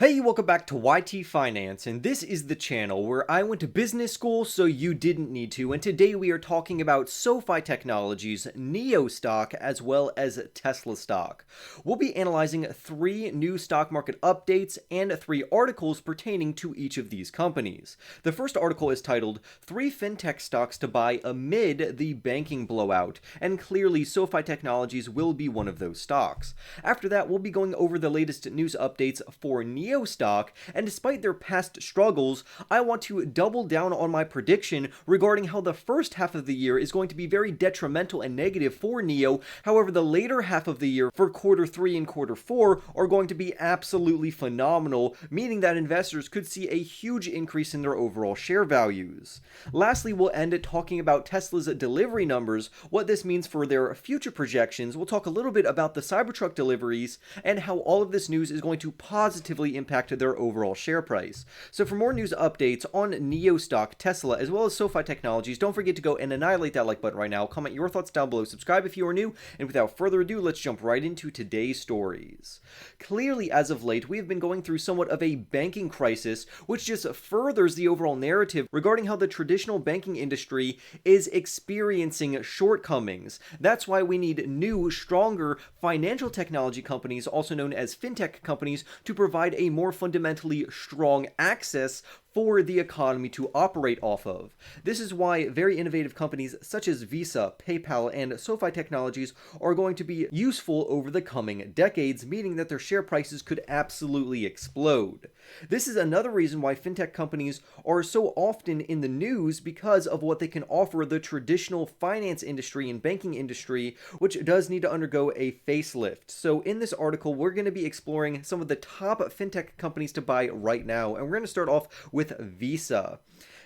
Hey, welcome back to YT Finance, and this is the channel where I went to business school so you didn't need to, and today we are talking about Sofi Technologies, NIO Stock, as well as TSLA Stock. We'll be analyzing 3 new stock market updates and 3 articles pertaining to each of these companies. The first article is titled, 3 Fintech Stocks to Buy Amid the Banking Blowout, and clearly Sofi Technologies will be one of those stocks. After that, we'll be going over the latest news updates for NIO Stock, and despite their past struggles, I want to double down on my prediction regarding how the first half of the year is going to be very detrimental and negative for NIO. However, the later half of the year for quarter 3 and quarter 4 are going to be absolutely phenomenal, meaning that investors could see a huge increase in their overall share values. Lastly, we'll end it talking about Tesla's delivery numbers, what this means for their future projections. We'll talk a little bit about the Cybertruck deliveries and how all of this news is going to positively impact their overall share price. So for more news updates on NIO Stock, Tesla, as well as Sofi Technologies, don't forget to go and annihilate that like button right now. Comment your thoughts down below. Subscribe if you are new. And without further ado, let's jump right into today's stories. Clearly, as of late, we have been going through somewhat of a banking crisis, which just furthers the overall narrative regarding how the traditional banking industry is experiencing shortcomings. That's why we need new, stronger financial technology companies, also known as Fintech companies, to provide a more fundamentally strong access for the economy to operate off of. This is why very innovative companies such as Visa, PayPal, and Sofi Technologies are going to be useful over the coming decades, meaning that their share prices could absolutely explode. This is another reason why fintech companies are so often in the news, because of what they can offer the traditional finance industry and banking industry, which does need to undergo a facelift. So in this article, we're going to be exploring some of the top fintech companies to buy right now, and we're going to start off with Visa.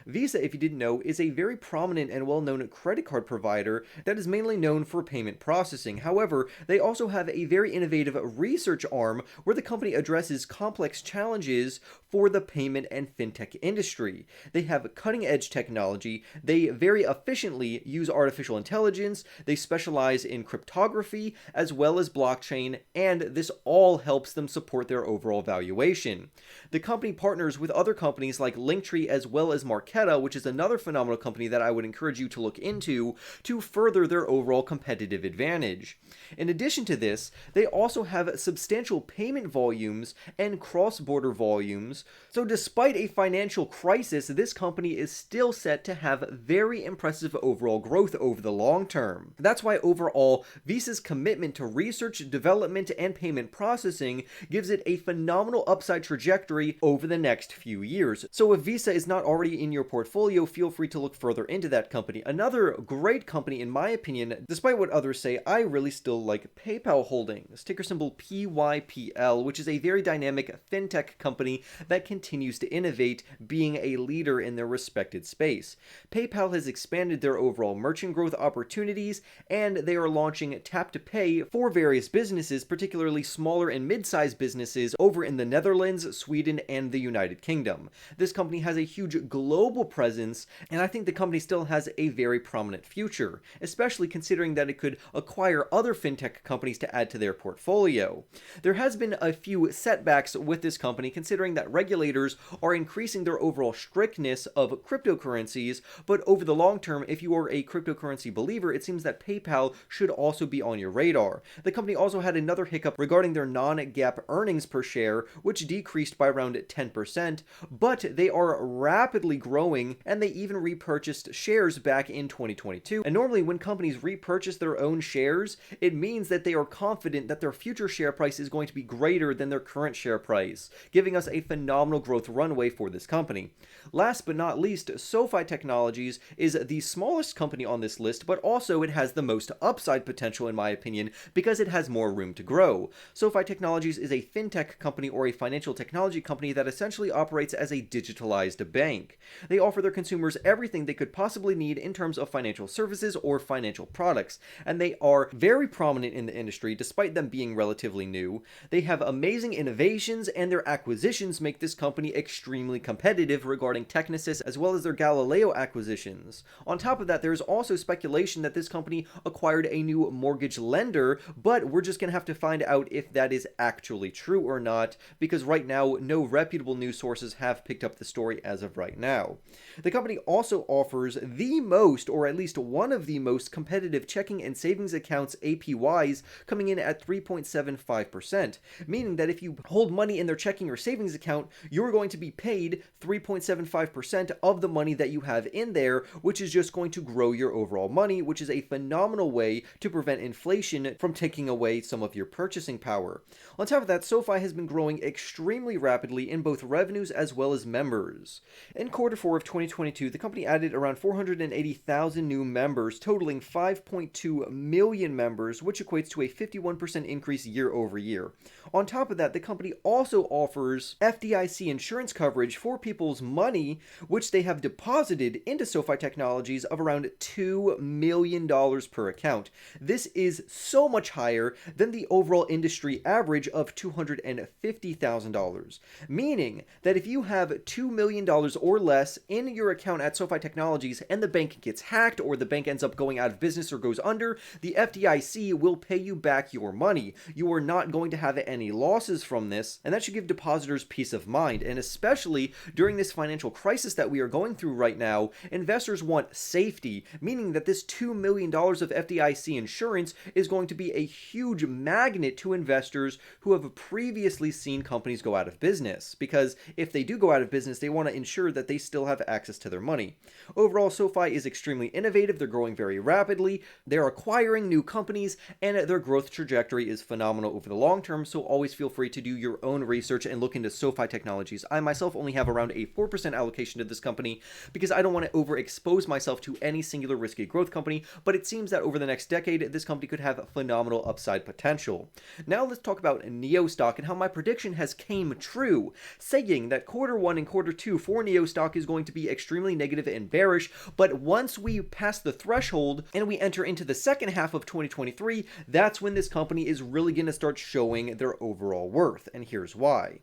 Visa, if you didn't know, is a very prominent and well-known credit card provider that is mainly known for payment processing. However, they also have a very innovative research arm where the company addresses complex challenges for the payment and fintech industry. They have cutting-edge technology, they very efficiently use artificial intelligence, they specialize in cryptography as well as blockchain, and this all helps them support their overall valuation. The company partners with other companies like Linktree as well as Marqeta, which is another phenomenal company that I would encourage you to look into to further their overall competitive advantage. In addition to this, they also have substantial payment volumes and cross-border volumes, so despite a financial crisis, this company is still set to have very impressive overall growth over the long term. That's why overall, Visa's commitment to research, development, and payment processing gives it a phenomenal upside trajectory over the next few years. So if Visa is not already in your portfolio, feel free to look further into that company. Another great company, in my opinion, despite what others say, I really still like PayPal Holdings, ticker symbol PYPL, which is a very dynamic fintech company that continues to innovate, being a leader in their respected space. PayPal has expanded their overall merchant growth opportunities, and they are launching tap to pay for various businesses, particularly smaller and mid-sized businesses over in the Netherlands, Sweden, and the United Kingdom. This company has a huge global presence, and I think the company still has a very prominent future, especially considering that it could acquire other fintech companies to add to their portfolio. There has been a few setbacks with this company, considering that regulators are increasing their overall strictness of cryptocurrencies, but over the long term, if you are a cryptocurrency believer, it seems that PayPal should also be on your radar. The company also had another hiccup regarding their non-GAAP earnings per share, which decreased by around 10%, but they are rapidly growing, and they even repurchased shares back in 2022. And normally when companies repurchase their own shares, it means that they are confident that their future share price is going to be greater than their current share price, giving us a phenomenal growth runway for this company. Last but not least, Sofi Technologies is the smallest company on this list, but also it has the most upside potential in my opinion, because it has more room to grow. Sofi Technologies is a fintech company or a financial technology company that essentially operates as a digitalized bank. They offer their consumers everything they could possibly need in terms of financial services or financial products, and they are very prominent in the industry despite them being relatively new. They have amazing innovations, and their acquisitions make this company extremely competitive regarding Technisys as well as their Galileo acquisitions. On top of that, there is also speculation that this company acquired a new mortgage lender, but we're just going to have to find out if that is actually true or not, because right now no reputable news sources have picked up the story as of right now. The company also offers the most, or at least one of the most competitive checking and savings accounts APYs, coming in at 3.75%, meaning that if you hold money in their checking or savings account, you're going to be paid 3.75% of the money that you have in there, which is just going to grow your overall money, which is a phenomenal way to prevent inflation from taking away some of your purchasing power. On top of that, SoFi has been growing extremely rapidly in both revenues as well as members. In quarter 4 of 2022, the company added around 480,000 new members, totaling 5.2 million members, which equates to a 51% increase year over year. On top of that, the company also offers FDIC insurance coverage for people's money, which they have deposited into SoFi Technologies of around $2 million per account. This is so much higher than the overall industry average of $250,000, meaning that if you have $2 million or less in your account at SoFi Technologies and the bank gets hacked or the bank ends up going out of business or goes under, the FDIC will pay you back your money. You are not going to have any losses from this, and that should give depositors peace of mind. And especially during this financial crisis that we are going through right now, investors want safety, meaning that this $2 million of FDIC insurance is going to be a huge magnet to investors who have previously seen companies go out of business, because if they do go out of business, they want to ensure that they still have access to their money. Overall, SoFi is extremely innovative. They're growing very rapidly. They're acquiring new companies, and their growth trajectory is phenomenal over the long term, so always feel free to do your own research and look into SoFi Technologies. I myself only have around a 4% allocation to this company because I don't want to overexpose myself to any singular risky growth company, but it seems that over the next decade, this company could have phenomenal upside potential. Now let's talk about NIO Stock and how my prediction has came true, saying that quarter 1 and quarter 2 for NIO Stock is going to be extremely negative and bearish, but once we pass the threshold and we enter into the second half of 2023, that's when this company is really going to start showing their overall worth, and here's why.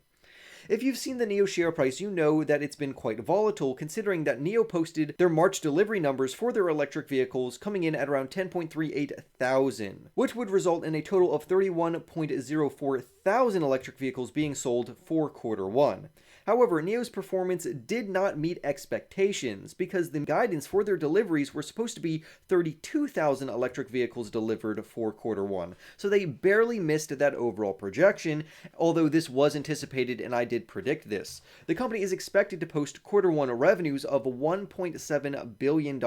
If you've seen the NIO share price, you know that it's been quite volatile, considering that NIO posted their March delivery numbers for their electric vehicles coming in at around 10.38 thousand, which would result in a total of 31.04 thousand electric vehicles being sold for quarter 1. However, NIO's performance did not meet expectations because the guidance for their deliveries were supposed to be 32,000 electric vehicles delivered for quarter 1. So they barely missed that overall projection, although this was anticipated and I did predict this. The company is expected to post quarter 1 revenues of $1.7 billion,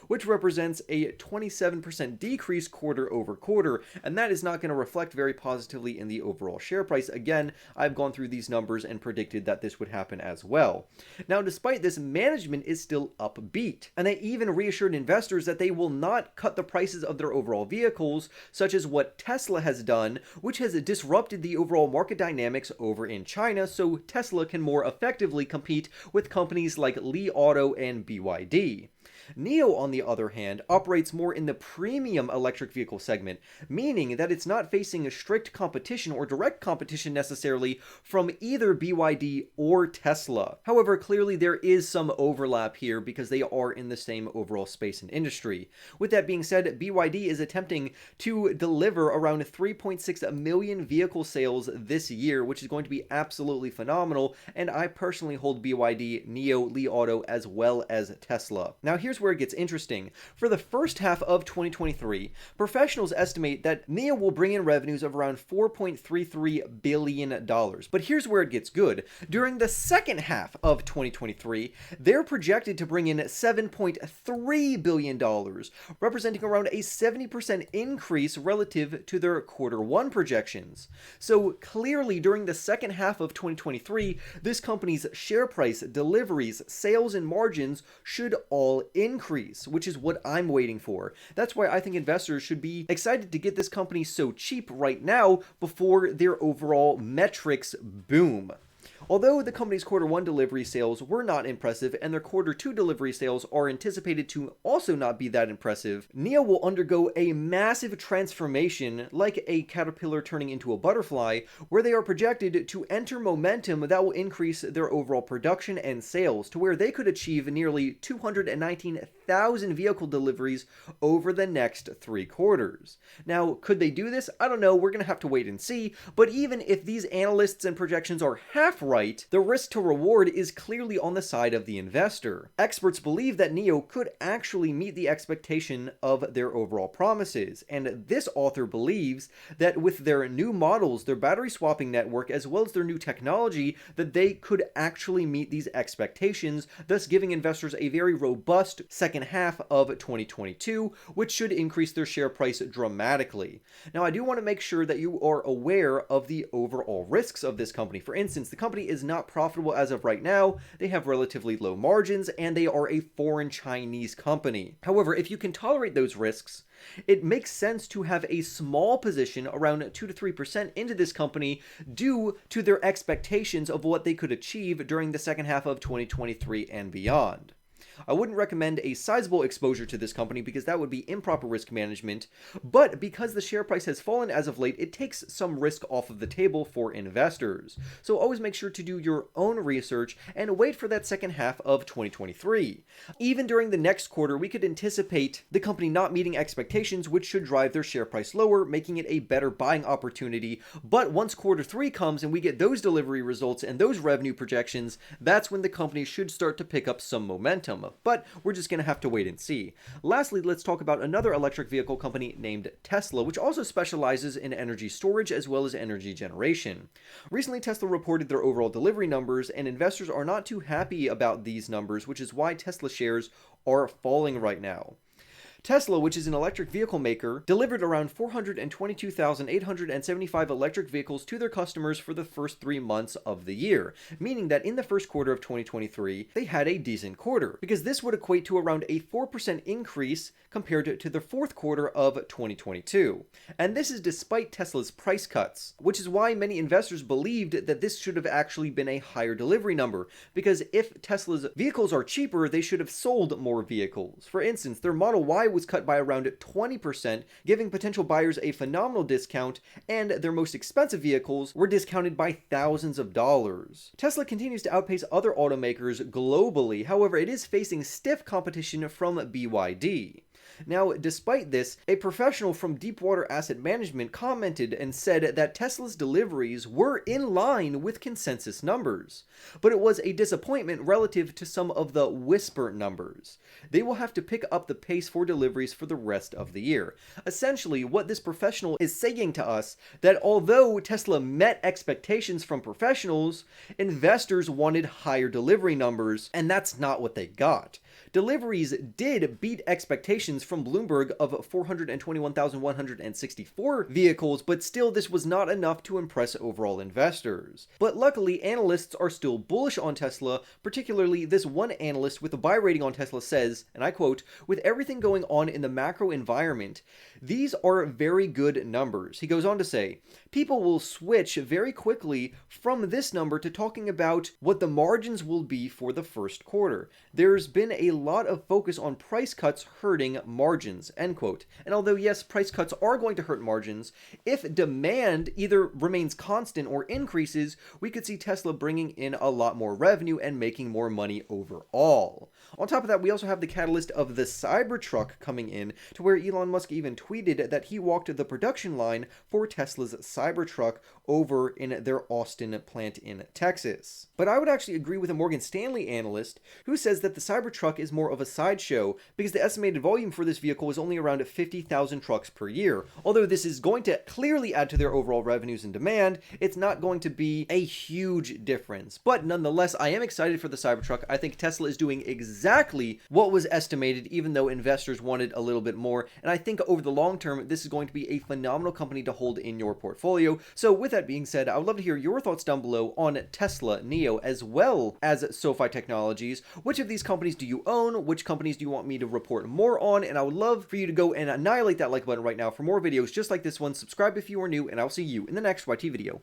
which represents a 27% decrease quarter over quarter, and that is not going to reflect very positively in the overall share price. Again, I've gone through these numbers and predicted that this would happen as well. Now, despite this, management is still upbeat, and they even reassured investors that they will not cut the prices of their overall vehicles, such as what Tesla has done, which has disrupted the overall market dynamics over in China, so Tesla can more effectively compete with companies like Li Auto and BYD. NIO, on the other hand, operates more in the premium electric vehicle segment, meaning that it's not facing a strict competition or direct competition necessarily from either BYD or Tesla. However, clearly there is some overlap here because they are in the same overall space and industry. With that being said, BYD is attempting to deliver around 3.6 million vehicle sales this year, which is going to be absolutely phenomenal, and I personally hold BYD, NIO, Li Auto, as well as Tesla. Now here's where it gets interesting. For the first half of 2023, professionals estimate that NIO will bring in revenues of around $4.33 billion. But here's where it gets good. During the second half of 2023, they're projected to bring in $7.3 billion, representing around a 70% increase relative to their quarter 1 projections. So clearly, during the second half of 2023, this company's share price, deliveries, sales, and margins should all increase, which is what I'm waiting for. That's why I think investors should be excited to get this company so cheap right now before their overall metrics boom. Although the company's quarter one delivery sales were not impressive and their quarter two delivery sales are anticipated to also not be that impressive, NIO will undergo a massive transformation like a caterpillar turning into a butterfly, where they are projected to enter momentum that will increase their overall production and sales to where they could achieve nearly 219,000 vehicle deliveries over the next 3 quarters. Now, could they do this? I don't know, we're going to have to wait and see, but even if these analysts and projections are half right, the risk to reward is clearly on the side of the investor. Experts believe that NIO could actually meet the expectation of their overall promises, and this author believes that with their new models, their battery swapping network, as well as their new technology, that they could actually meet these expectations, thus giving investors a very robust second half of 2022, which should increase their share price dramatically. Now, I do want to make sure that you are aware of the overall risks of this company. For instance, the company is not profitable as of right now, they have relatively low margins, and they are a foreign Chinese company. However, if you can tolerate those risks, it makes sense to have a small position, around 2 to 3% into this company, due to their expectations of what they could achieve during the second half of 2023 and beyond. I wouldn't recommend a sizable exposure to this company because that would be improper risk management, but because the share price has fallen as of late, it takes some risk off of the table for investors. So always make sure to do your own research and wait for that second half of 2023. Even during the next quarter, we could anticipate the company not meeting expectations, which should drive their share price lower, making it a better buying opportunity. But once quarter 3 comes and we get those delivery results and those revenue projections, that's when the company should start to pick up some momentum. But we're just going to have to wait and see. Lastly, let's talk about another electric vehicle company named Tesla, which also specializes in energy storage as well as energy generation. Recently, Tesla reported their overall delivery numbers, and investors are not too happy about these numbers, which is why Tesla shares are falling right now. Tesla, which is an electric vehicle maker, delivered around 422,875 electric vehicles to their customers for the first 3 months of the year, meaning that in the first quarter of 2023, they had a decent quarter, because this would equate to around a 4% increase compared to the fourth quarter of 2022. And this is despite Tesla's price cuts, which is why many investors believed that this should have actually been a higher delivery number, because if Tesla's vehicles are cheaper, they should have sold more vehicles. For instance, their Model Y was cut by around 20%, giving potential buyers a phenomenal discount, and their most expensive vehicles were discounted by thousands of dollars. Tesla continues to outpace other automakers globally, however, it is facing stiff competition from BYD. Now, despite this, a professional from Deepwater Asset Management commented and said that Tesla's deliveries were in line with consensus numbers, but it was a disappointment relative to some of the whisper numbers. They will have to pick up the pace for deliveries for the rest of the year. Essentially, what this professional is saying to us, that although Tesla met expectations from professionals, investors wanted higher delivery numbers, and that's not what they got. Deliveries did beat expectations from Bloomberg of 421,164 vehicles, but still this was not enough to impress overall investors. But luckily, analysts are still bullish on Tesla, particularly this one analyst with a buy rating on Tesla says, and I quote, "With everything going on in the macro environment, these are very good numbers." He goes on to say, "People will switch very quickly from this number to talking about what the margins will be for the first quarter. There's been a lot of focus on price cuts hurting margins," end quote. And although yes, price cuts are going to hurt margins, if demand either remains constant or increases, we could see Tesla bringing in a lot more revenue and making more money overall. On top of that, we also have the catalyst of the Cybertruck coming in, to where Elon Musk even tweeted that he walked the production line for Tesla's Cybertruck over in their Austin plant in Texas. But I would actually agree with a Morgan Stanley analyst who says that the Cybertruck is more of a sideshow because the estimated volume for this vehicle is only around 50,000 trucks per year. Although this is going to clearly add to their overall revenues and demand, it's not going to be a huge difference. But nonetheless, I am excited for the Cybertruck. I think Tesla is doing exactly what was estimated, even though investors wanted a little bit more. And I think over the long term, this is going to be a phenomenal company to hold in your portfolio. So with that being said, I would love to hear your thoughts down below on Tesla, NIO, as well as Sofi Technologies. Which of these companies do you own? Which companies do you want me to report more on? And I would love for you to go and annihilate that like button right now for more videos just like this one. Subscribe if you are new, and I'll see you in the next YT video.